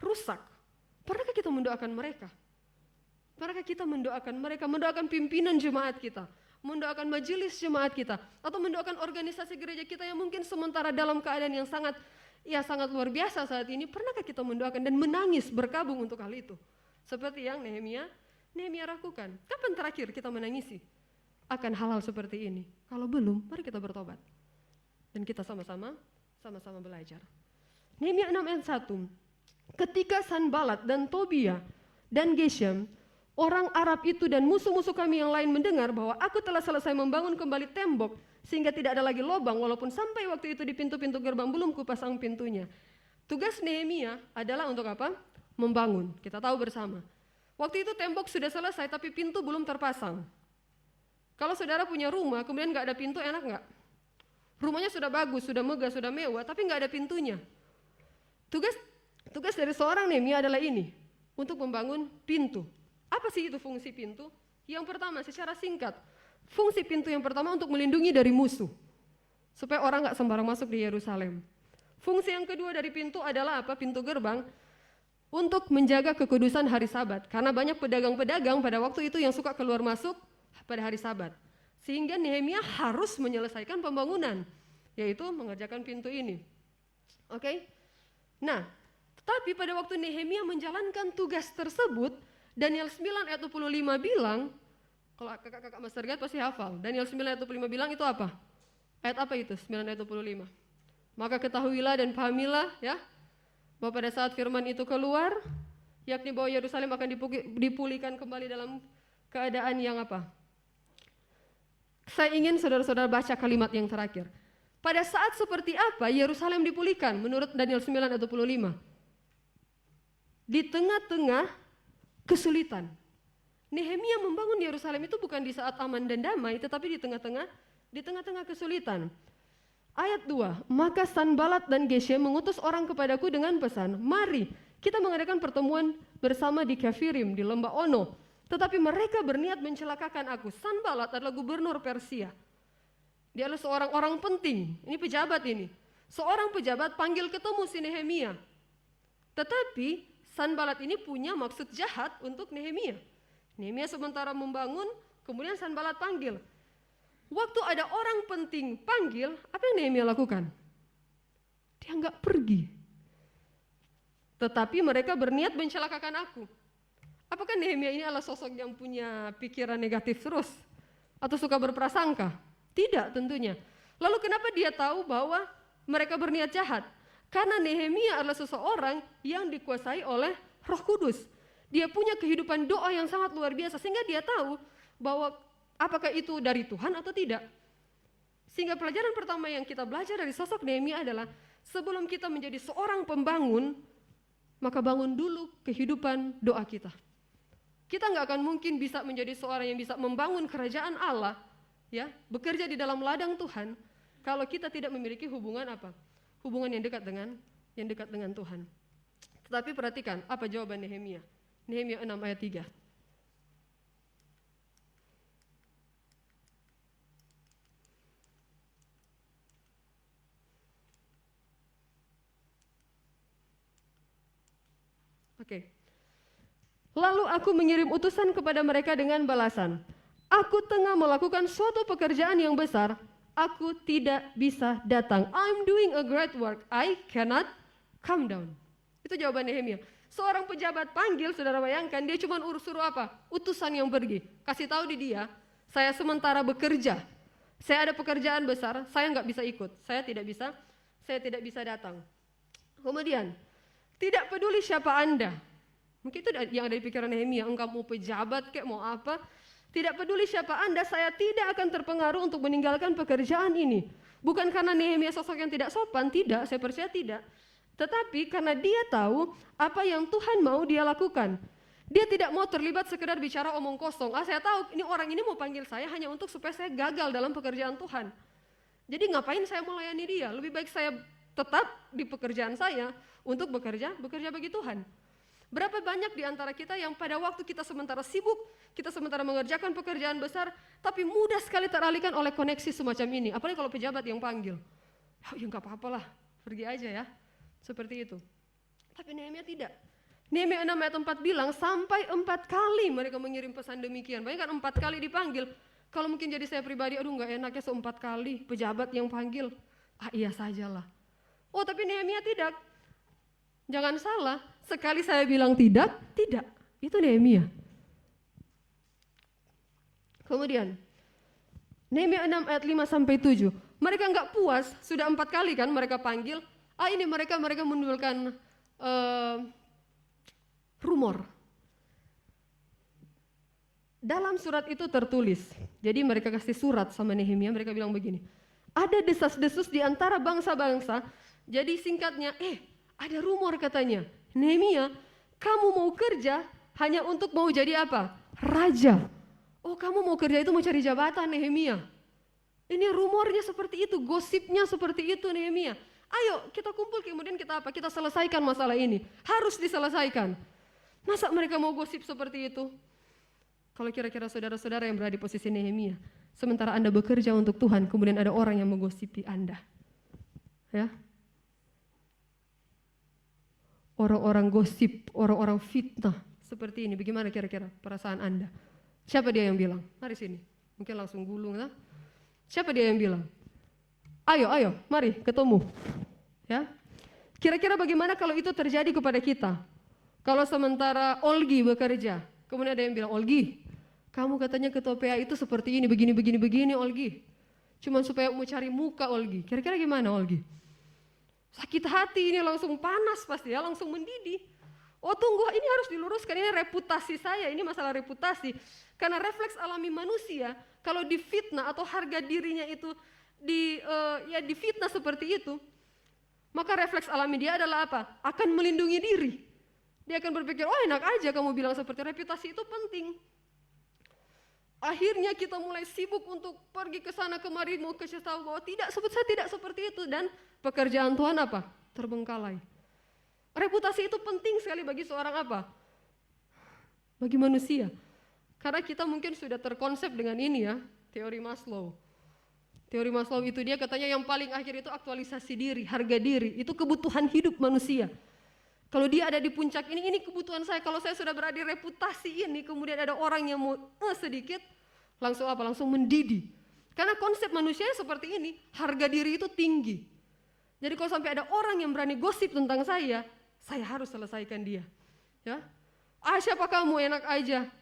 Rusak. Pernahkah kita mendoakan mereka? Pernahkah kita mendoakan mereka, mendoakan pimpinan jemaat kita, mendoakan majelis jemaat kita, atau mendoakan organisasi gereja kita yang mungkin sementara dalam keadaan yang sangat ya sangat luar biasa saat ini. Pernahkah kita mendoakan dan menangis berkabung untuk hal itu? Seperti yang Nehemia lakukan. Kapan terakhir kita menangisi akan hal-hal seperti ini? Kalau belum, mari kita bertobat. Dan kita sama-sama belajar. Nehemia 6 ayat 1. Ketika Sanbalat dan Tobia dan Geshem, orang Arab itu dan musuh-musuh kami yang lain mendengar bahwa aku telah selesai membangun kembali tembok sehingga tidak ada lagi lubang, walaupun sampai waktu itu di pintu-pintu gerbang belum kupasang pintunya. Tugas Nehemia adalah untuk apa? Membangun. Kita tahu bersama. Waktu itu tembok sudah selesai tapi pintu belum terpasang. Kalau saudara punya rumah kemudian nggak ada pintu, enak nggak? Rumahnya sudah bagus, sudah megah, sudah mewah, tapi nggak ada pintunya. Tugas dari seorang Nehemia adalah ini, untuk membangun pintu. Apa sih itu fungsi pintu? Yang pertama, secara singkat, fungsi pintu yang pertama untuk melindungi dari musuh, supaya orang nggak sembarang masuk di Yerusalem. Fungsi yang kedua dari pintu adalah apa? Pintu gerbang, untuk menjaga kekudusan hari Sabat. Karena banyak pedagang-pedagang pada waktu itu yang suka keluar masuk pada hari Sabat. Sehingga Nehemia harus menyelesaikan pembangunan, yaitu mengerjakan pintu ini. Oke? Nah, tapi pada waktu Nehemia menjalankan tugas tersebut, Daniel 9 ayat 25 bilang, kalau kakak-kakak Master Guide pasti hafal, Daniel 9 ayat 25 bilang itu apa? Ayat apa itu? 9 ayat 25. Maka ketahuilah dan pahamilah ya, bahwa pada saat firman itu keluar, yakni bahwa Yerusalem akan dipulihkan kembali dalam keadaan yang apa? Saya ingin saudara-saudara baca kalimat yang terakhir. Pada saat seperti apa Yerusalem dipulihkan menurut Daniel 9 ayat 25? Di tengah-tengah kesulitan. Nehemia membangun Yerusalem itu bukan di saat aman dan damai, tetapi di tengah-tengah kesulitan. Ayat 2, maka Sanbalat dan Geshem mengutus orang kepadaku dengan pesan, mari kita mengadakan pertemuan bersama di Kafirim, di lembah Ono. Tetapi mereka berniat mencelakakan aku. Sanbalat adalah gubernur Persia. Dia adalah seorang orang penting, ini pejabat ini. Seorang pejabat panggil ketemu si Nehemia. Tetapi Sanbalat ini punya maksud jahat untuk Nehemia. Nehemia sementara membangun, kemudian Sanbalat panggil. Waktu ada orang penting panggil, apa yang Nehemia lakukan? Dia nggak pergi. Tetapi mereka berniat mencelakakan aku. Apakah Nehemia ini adalah sosok yang punya pikiran negatif terus? Atau suka berprasangka? Tidak tentunya. Lalu kenapa dia tahu bahwa mereka berniat jahat? Karena Nehemia adalah seseorang yang dikuasai oleh Roh Kudus. Dia punya kehidupan doa yang sangat luar biasa, sehingga dia tahu bahwa apakah itu dari Tuhan atau tidak. Sehingga pelajaran pertama yang kita belajar dari sosok Nehemia adalah, sebelum kita menjadi seorang pembangun, maka bangun dulu kehidupan doa kita. Kita nggak akan mungkin bisa menjadi seorang yang bisa membangun kerajaan Allah, ya, bekerja di dalam ladang Tuhan, kalau kita tidak memiliki hubungan apa? Hubungan yang dekat dengan Tuhan. Tetapi perhatikan apa jawaban Nehemia. Nehemia 6 ayat 3. Oke. Lalu aku mengirim utusan kepada mereka dengan balasan. Aku tengah melakukan suatu pekerjaan yang besar. Aku tidak bisa datang. I'm doing a great work. I cannot come down. Itu jawaban Nehemia. Seorang pejabat panggil, saudara bayangkan, dia cuma suruh apa? Utusan yang pergi. Kasih tahu di dia, saya sementara bekerja. Saya ada pekerjaan besar, saya nggak bisa ikut. Saya tidak bisa datang. Kemudian, tidak peduli siapa Anda. Mungkin itu yang ada di pikiran Nehemia, engkau mau pejabat kayak mau apa? Tidak peduli siapa Anda, saya tidak akan terpengaruh untuk meninggalkan pekerjaan ini. Bukan karena Nehemia sosok yang tidak sopan, tidak, saya percaya tidak. Tetapi karena dia tahu apa yang Tuhan mau dia lakukan. Dia tidak mau terlibat sekedar bicara omong kosong. Saya tahu ini orang ini mau panggil saya hanya untuk supaya saya gagal dalam pekerjaan Tuhan. Jadi ngapain saya melayani dia? Lebih baik saya tetap di pekerjaan saya untuk bekerja bagi Tuhan. Berapa banyak di antara kita yang pada waktu kita sementara sibuk, kita sementara mengerjakan pekerjaan besar, tapi mudah sekali teralihkan oleh koneksi semacam ini. Apalagi kalau pejabat yang panggil. Ya nggak apa-apa lah, pergi aja ya. Seperti itu. Tapi Nehemia tidak. Nehemia 6 ayat 4 bilang, sampai 4 kali mereka mengirim pesan demikian. Bayangkan 4 kali dipanggil. Kalau mungkin jadi saya pribadi, aduh nggak enaknya 4 kali pejabat yang panggil. Iya sajalah. Oh tapi Nehemia tidak. Jangan salah, sekali saya bilang tidak, tidak. Itu Nehemia. Kemudian, Nehemia 6 ayat 5 sampai 7. Mereka nggak puas, sudah 4 kali kan mereka panggil. Ini mereka menimbulkan rumor. Dalam surat itu tertulis, jadi mereka kasih surat sama Nehemia, mereka bilang begini, ada desas-desus di antara bangsa-bangsa, jadi singkatnya, ada rumor katanya, Nehemia, kamu mau kerja hanya untuk mau jadi apa? Raja. Oh kamu mau kerja itu mau cari jabatan Nehemia. Ini rumornya seperti itu, gosipnya seperti itu Nehemia. Ayo kita kumpul kemudian kita apa? Kita selesaikan masalah ini, harus diselesaikan. Masa mereka mau gosip seperti itu? Kalau kira-kira saudara-saudara yang berada di posisi Nehemia, sementara Anda bekerja untuk Tuhan, kemudian ada orang yang menggosipi Anda. Ya. Orang-orang gosip, orang-orang fitnah seperti ini, bagaimana kira-kira perasaan Anda? Siapa dia yang bilang? Mari sini. Mungkin langsung gulung ya. Siapa dia yang bilang? Ayo, mari ketemu. Ya. Kira-kira bagaimana kalau itu terjadi kepada kita? Kalau sementara Olgi bekerja, kemudian ada yang bilang, Olgi, kamu katanya ketua PA itu seperti ini, begini, Olgi. Cuman supaya mau cari muka, Olgi. Kira-kira gimana, Olgi? Sakit hati ini, langsung panas pasti ya, langsung mendidih. Oh tunggu, ini harus diluruskan, ini reputasi saya, ini masalah reputasi. Karena refleks alami manusia, kalau difitnah atau harga dirinya itu difitnah seperti itu, maka refleks alami dia adalah apa? Akan melindungi diri. Dia akan berpikir, oh enak aja kamu bilang seperti reputasi itu penting. Akhirnya kita mulai sibuk untuk pergi ke sana kemari, mau kasih tahu bahwa saya tidak seperti itu, dan pekerjaan Tuhan apa? Terbengkalai. Reputasi itu penting sekali bagi seorang apa? Bagi manusia. Karena kita mungkin sudah terkonsep dengan ini ya, teori Maslow. Teori Maslow itu dia katanya yang paling akhir itu aktualisasi diri, harga diri, itu kebutuhan hidup manusia. Kalau dia ada di puncak ini kebutuhan saya. Kalau saya sudah berada di reputasi ini, kemudian ada orang yang mau sedikit, langsung apa? Langsung mendidih. Karena konsep manusia seperti ini, harga diri itu tinggi. Jadi kalau sampai ada orang yang berani gosip tentang saya harus selesaikan dia. Ya, siapa kamu, enak aja.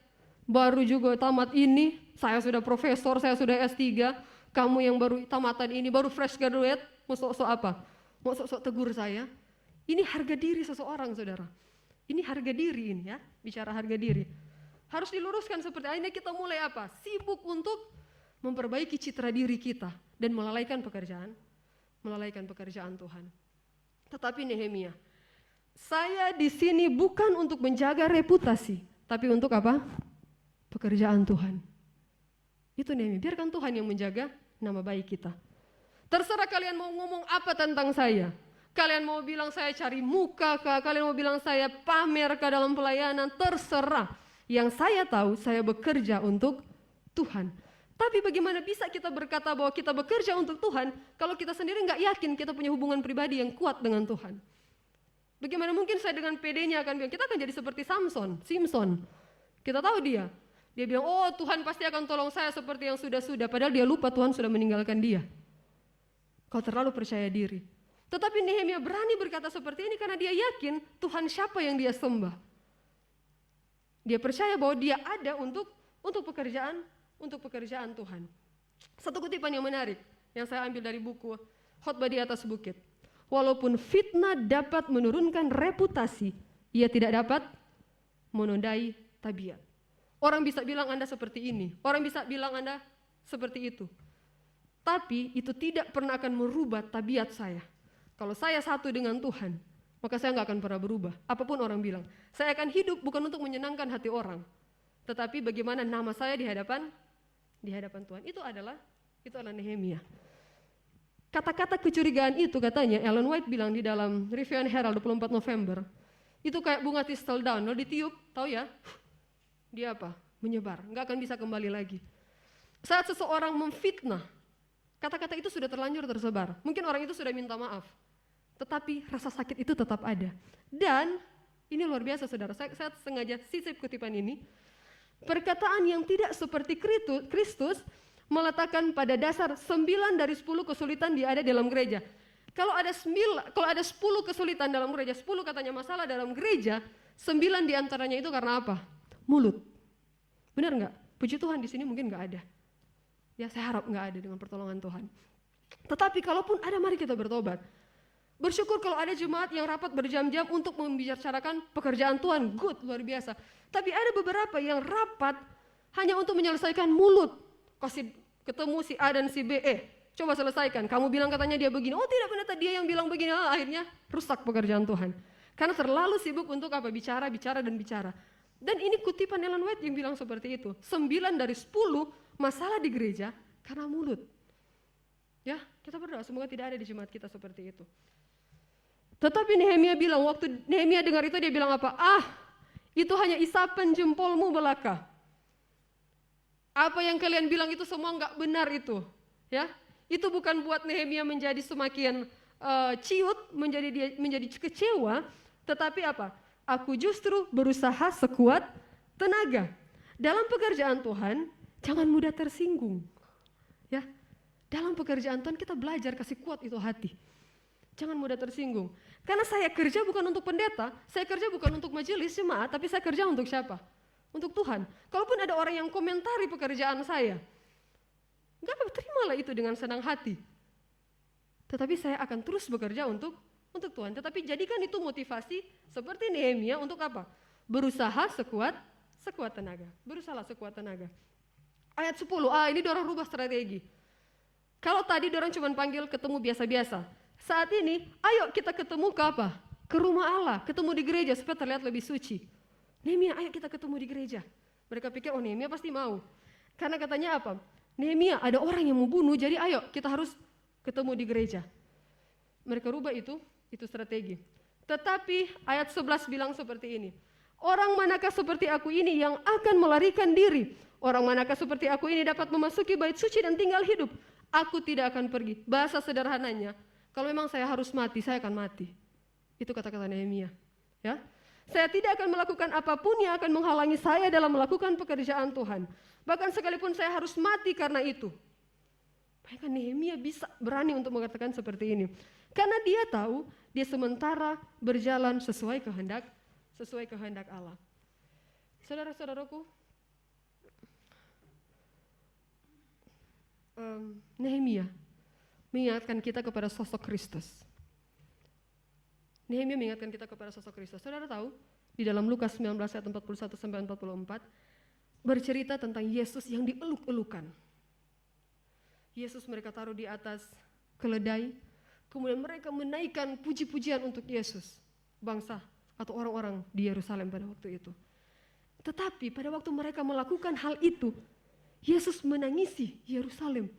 Baru juga tamat ini, saya sudah profesor, saya sudah S3. Kamu yang baru tamatan ini, baru fresh graduate, mau sok-sok apa? Mau sok-sok tegur saya. Ini harga diri seseorang, saudara. Ini harga diri ini ya, bicara harga diri. Harus diluruskan seperti ini, kita mulai apa? Sibuk untuk memperbaiki citra diri kita dan melalaikan pekerjaan Tuhan. Tetapi Nehemia, saya di sini bukan untuk menjaga reputasi, tapi untuk apa? Pekerjaan Tuhan. Itu Nehemia, biarkan Tuhan yang menjaga nama baik kita. Terserah kalian mau ngomong apa tentang saya. Kalian mau bilang saya cari muka kah? Kalian mau bilang saya pamer kah dalam pelayanan? Terserah. Yang saya tahu, saya bekerja untuk Tuhan. Tapi bagaimana bisa kita berkata bahwa kita bekerja untuk Tuhan kalau kita sendiri nggak yakin kita punya hubungan pribadi yang kuat dengan Tuhan? Bagaimana mungkin saya dengan PD-nya akan bilang, kita akan jadi seperti Simpson. Kita tahu dia bilang, oh Tuhan pasti akan tolong saya seperti yang sudah-sudah. Padahal dia lupa Tuhan sudah meninggalkan dia. Kau terlalu percaya diri. Tetapi Nehemia berani berkata seperti ini karena dia yakin Tuhan siapa yang dia sembah. Dia percaya bahwa dia ada untuk pekerjaan Tuhan. Satu kutipan yang menarik yang saya ambil dari buku Khotbah di Atas Bukit. Walaupun fitnah dapat menurunkan reputasi, ia tidak dapat menodai tabiat. Orang bisa bilang Anda seperti ini, orang bisa bilang Anda seperti itu. Tapi itu tidak pernah akan merubah tabiat saya. Kalau saya satu dengan Tuhan, maka saya nggak akan pernah berubah. Apapun orang bilang, saya akan hidup bukan untuk menyenangkan hati orang, tetapi bagaimana nama saya di hadapan Tuhan. Itu adalah Nehemia. Kata-kata kecurigaan itu katanya Ellen White bilang di dalam Review and Herald 24 November, itu kayak bunga thistle down, kalau ditiup, tahu ya, dia apa? Menyebar, nggak akan bisa kembali lagi. Saat seseorang memfitnah, kata-kata itu sudah terlanjur tersebar. Mungkin orang itu sudah minta maaf, tetapi rasa sakit itu tetap ada. Dan ini luar biasa saudara, saya sengaja sisip kutipan ini. Perkataan yang tidak seperti Kristus meletakkan pada dasar 9 dari 10 kesulitan dia ada dalam gereja. Kalau ada 10 kesulitan dalam gereja, 10 katanya masalah dalam gereja, 9 diantaranya itu karena apa? Mulut. Benar nggak? Puji Tuhan di sini mungkin nggak ada. Ya saya harap nggak ada dengan pertolongan Tuhan. Tetapi kalaupun ada, mari kita bertobat. Bersyukur kalau ada jemaat yang rapat berjam-jam untuk membicarakan pekerjaan Tuhan, good, luar biasa. Tapi ada beberapa yang rapat hanya untuk menyelesaikan mulut. Kasih ketemu si A dan si B, coba selesaikan. Kamu bilang katanya dia begini, oh tidak benar dia yang bilang begini, akhirnya rusak pekerjaan Tuhan. Karena terlalu sibuk untuk apa? Bicara, dan bicara. Dan ini kutipan Ellen White yang bilang seperti itu. 9 dari 10 masalah di gereja karena mulut. Ya, kita berdoa semoga tidak ada di jemaat kita seperti itu. Tetapi Nehemia bilang, waktu Nehemia dengar itu dia bilang apa? Itu hanya isapan jempolmu belaka. Apa yang kalian bilang itu semua enggak benar itu. Ya, itu bukan buat Nehemia menjadi semakin ciut, menjadi kecewa, tetapi apa? Aku justru berusaha sekuat tenaga. Dalam pekerjaan Tuhan, jangan mudah tersinggung. Ya, dalam pekerjaan Tuhan kita belajar kasih kuat itu hati. Jangan mudah tersinggung. Karena saya kerja bukan untuk pendeta, saya kerja bukan untuk majelis jemaat, tapi saya kerja untuk siapa? Untuk Tuhan. Kalaupun ada orang yang komentari pekerjaan saya, enggak apa, terimalah itu dengan senang hati. Tetapi saya akan terus bekerja untuk Tuhan. Tetapi jadikan itu motivasi seperti Nehemia untuk apa? Berusaha sekuat tenaga. Berusaha sekuat tenaga. Ayat 10, ini dorang rubah strategi. Kalau tadi dorang cuma panggil ketemu biasa-biasa. Saat ini, ayo kita ketemu ke apa? Ke rumah Allah, ketemu di gereja supaya terlihat lebih suci. Nehemia, ayo kita ketemu di gereja. Mereka pikir, Nehemia pasti mau. Karena katanya apa? Nehemia, ada orang yang mau bunuh, jadi ayo kita harus ketemu di gereja. Mereka rubah itu strategi. Tetapi ayat 11 bilang seperti ini. Orang manakah seperti aku ini yang akan melarikan diri? Orang manakah seperti aku ini dapat memasuki bait suci dan tinggal hidup? Aku tidak akan pergi. Bahasa sederhananya, kalau memang saya harus mati, saya akan mati. Itu kata-kata Nehemia. Ya, saya tidak akan melakukan apapun yang akan menghalangi saya dalam melakukan pekerjaan Tuhan. Bahkan sekalipun saya harus mati karena itu. Bahkan Nehemia bisa berani untuk mengatakan seperti ini. Karena dia tahu, dia sementara berjalan sesuai kehendak Allah. Saudara-saudaraku, Nehemia mengingatkan kita kepada sosok Kristus. Nehemia mengingatkan kita kepada sosok Kristus. Saudara tahu, di dalam Lukas 19 ayat 41 sampai 44 bercerita tentang Yesus yang dieluk-elukan. Yesus mereka taruh di atas keledai, kemudian mereka menaikkan puji-pujian untuk Yesus, bangsa atau orang-orang di Yerusalem pada waktu itu. Tetapi pada waktu mereka melakukan hal itu, Yesus menangisi Yerusalem.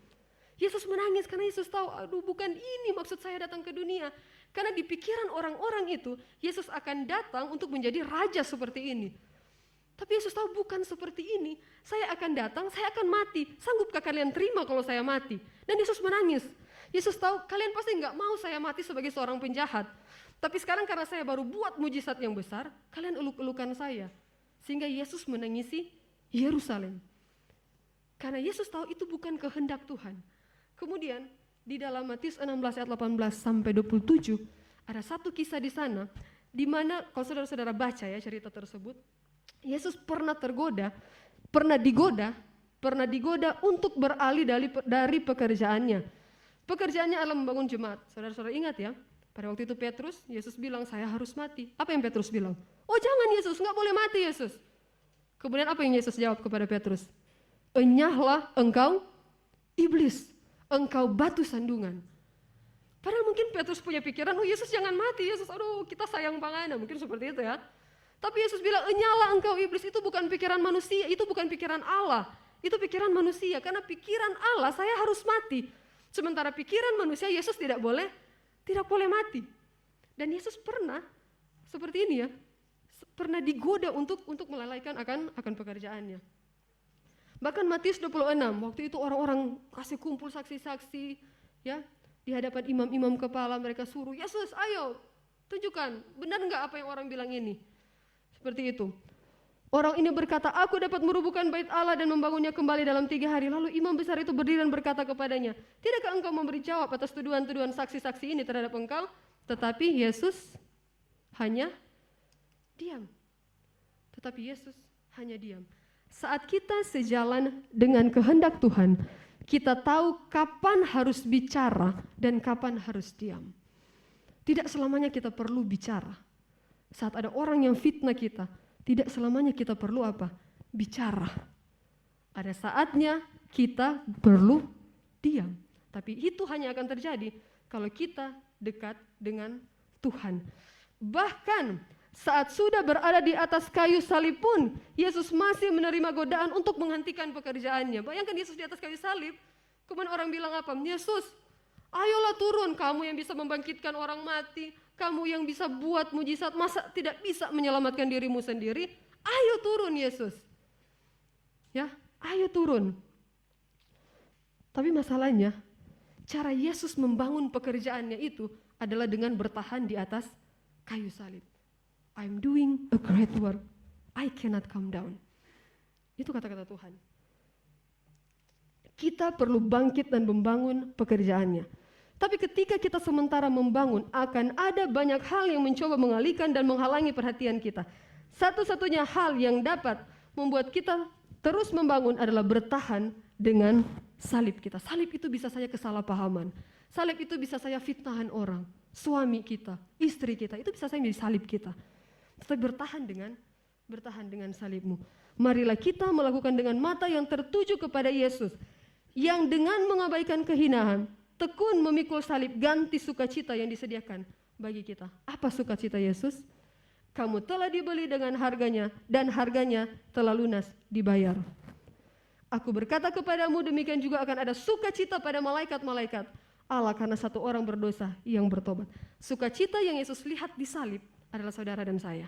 Yesus menangis karena Yesus tahu, aduh bukan ini maksud saya datang ke dunia. Karena di pikiran orang-orang itu, Yesus akan datang untuk menjadi raja seperti ini. Tapi Yesus tahu bukan seperti ini. Saya akan datang, saya akan mati. Sanggupkah kalian terima kalau saya mati? Dan Yesus menangis. Yesus tahu kalian pasti nggak mau saya mati sebagai seorang penjahat. Tapi sekarang karena saya baru buat mujizat yang besar, kalian eluk-elukan saya. Sehingga Yesus menangisi Yerusalem. Karena Yesus tahu itu bukan kehendak Tuhan. Kemudian di dalam Matius 16 ayat 18 sampai 27 ada satu kisah di sana di mana kalau saudara-saudara baca ya cerita tersebut, Yesus pernah digoda untuk beralih dari pekerjaannya. Pekerjaannya adalah membangun jemaat. Saudara-saudara ingat ya, pada waktu itu Petrus, Yesus bilang saya harus mati. Apa yang Petrus bilang? Oh jangan Yesus, nggak boleh mati Yesus. Kemudian apa yang Yesus jawab kepada Petrus? Enyahlah engkau iblis. Engkau batu sandungan. Padahal mungkin Petrus punya pikiran, oh Yesus jangan mati, Yesus aduh kita sayang banget, mungkin seperti itu ya. Tapi Yesus bilang, enyala engkau iblis, itu bukan pikiran manusia, itu bukan pikiran Allah. Itu pikiran manusia, karena pikiran Allah saya harus mati. Sementara pikiran manusia Yesus tidak boleh mati. Dan Yesus pernah, seperti ini ya, pernah digoda untuk melalaikan akan pekerjaannya. Bahkan Matius 26, waktu itu orang-orang kasih kumpul saksi-saksi, ya di hadapan imam-imam kepala mereka suruh, Yesus ayo tunjukkan, benar nggak apa yang orang bilang ini? Seperti itu. Orang ini berkata, aku dapat merubuhkan bait Allah dan membangunnya kembali dalam 3 hari. Lalu imam besar itu berdiri dan berkata kepadanya, tidakkah engkau memberi jawab atas tuduhan-tuduhan saksi-saksi ini terhadap engkau? Tetapi Yesus hanya diam. Saat kita sejalan dengan kehendak Tuhan, kita tahu kapan harus bicara dan kapan harus diam. Tidak selamanya kita perlu bicara. Saat ada orang yang fitnah kita, tidak selamanya kita perlu apa? Bicara. Ada saatnya kita perlu diam. Tapi itu hanya akan terjadi kalau kita dekat dengan Tuhan. Bahkan saat sudah berada di atas kayu salib pun, Yesus masih menerima godaan untuk menghentikan pekerjaannya. Bayangkan Yesus di atas kayu salib, kemudian orang bilang apa? Yesus, ayolah turun, kamu yang bisa membangkitkan orang mati, kamu yang bisa buat mujizat, masa tidak bisa menyelamatkan dirimu sendiri? Ayo turun Yesus. Ya, ayo turun. Tapi masalahnya, cara Yesus membangun pekerjaannya itu adalah dengan bertahan di atas kayu salib. I'm doing a great work, I cannot come down. Itu kata-kata Tuhan. Kita perlu bangkit dan membangun pekerjaannya. Tapi ketika kita sementara membangun, akan ada banyak hal yang mencoba mengalihkan dan menghalangi perhatian kita. Satu-satunya hal yang dapat membuat kita terus membangun adalah bertahan dengan salib kita. Salib itu bisa saja kesalahpahaman. Salib itu bisa saja fitnahan orang, suami kita, istri kita, itu bisa saja menjadi salib kita. Tetapi bertahan dengan salibmu. Marilah kita melakukan dengan mata yang tertuju kepada Yesus, yang dengan mengabaikan kehinaan, tekun memikul salib, ganti sukacita yang disediakan bagi kita. Apa sukacita Yesus? Kamu telah dibeli dengan harganya, dan harganya telah lunas dibayar. Aku berkata kepadamu, demikian juga akan ada sukacita pada malaikat-malaikat Allah karena satu orang berdosa yang bertobat. Sukacita yang Yesus lihat di salib adalah saudara dan saya.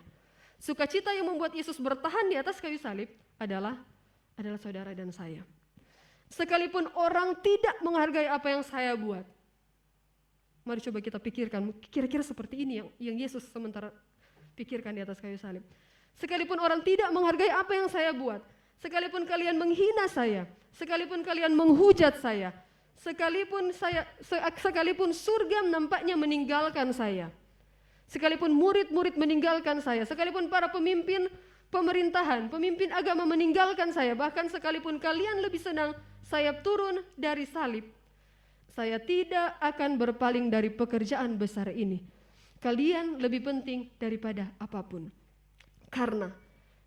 Sukacita yang membuat Yesus bertahan di atas kayu salib adalah saudara dan saya. Sekalipun orang tidak menghargai apa yang saya buat. Mari coba kita pikirkan, kira-kira seperti ini yang Yesus sementara pikirkan di atas kayu salib. Sekalipun orang tidak menghargai apa yang saya buat, sekalipun kalian menghina saya, sekalipun kalian menghujat saya, sekalipun surga nampaknya meninggalkan saya, sekalipun murid-murid meninggalkan saya, sekalipun para pemimpin pemerintahan, pemimpin agama meninggalkan saya, bahkan sekalipun kalian lebih senang saya turun dari salib, saya tidak akan berpaling dari pekerjaan besar ini. Kalian lebih penting daripada apapun. Karena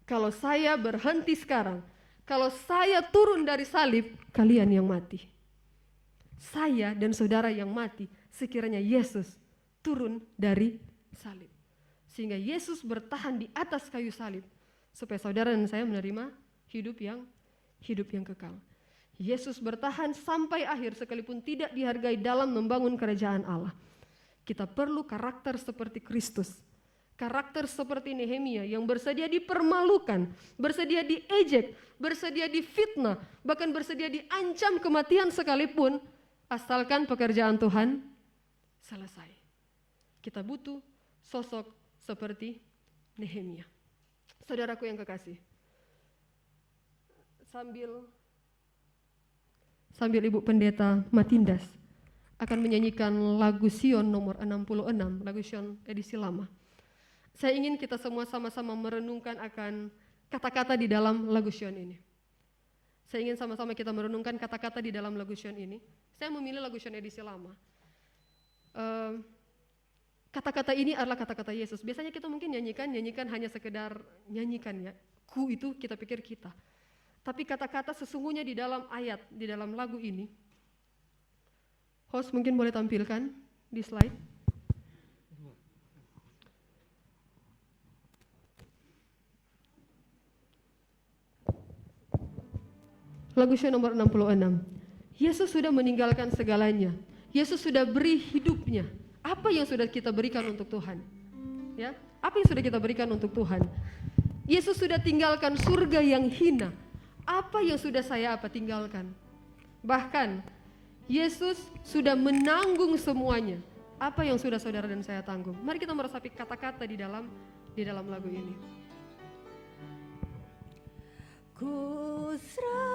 kalau saya berhenti sekarang, kalau saya turun dari salib, kalian yang mati. Saya dan saudara yang mati sekiranya Yesus turun dari salib. Sehingga Yesus bertahan di atas kayu salib supaya saudara dan saya menerima hidup yang kekal. Yesus bertahan sampai akhir sekalipun tidak dihargai dalam membangun kerajaan Allah. Kita perlu karakter seperti Kristus. Karakter seperti Nehemia yang bersedia dipermalukan, bersedia diejek, bersedia difitnah, bahkan bersedia diancam kematian sekalipun, asalkan pekerjaan Tuhan selesai. Kita butuh sosok seperti Nehemia. Saudaraku yang kekasih, sambil Ibu Pendeta Matindas akan menyanyikan lagu Sion nomor 66, lagu Sion edisi lama. Saya ingin kita semua sama-sama merenungkan akan kata-kata di dalam lagu Sion ini. Saya ingin sama-sama kita merenungkan kata-kata di dalam lagu Sion ini. Saya memilih lagu Sion edisi lama. Kata-kata ini adalah kata-kata Yesus. Biasanya kita mungkin nyanyikan hanya sekedar nyanyikan ya. Ku itu kita pikir kita. Tapi kata-kata sesungguhnya di dalam ayat, di dalam lagu ini. Host mungkin boleh tampilkan di slide. Lagu Sion nomor 66. Yesus sudah meninggalkan segalanya. Yesus sudah beri hidupnya. Apa yang sudah kita berikan untuk Tuhan? Ya, apa yang sudah kita berikan untuk Tuhan? Yesus sudah tinggalkan surga yang hina. Apa yang sudah saya tinggalkan? Bahkan Yesus sudah menanggung semuanya. Apa yang sudah saudara dan saya tanggung? Mari kita meresapi kata-kata di dalam lagu ini. Ku serahkan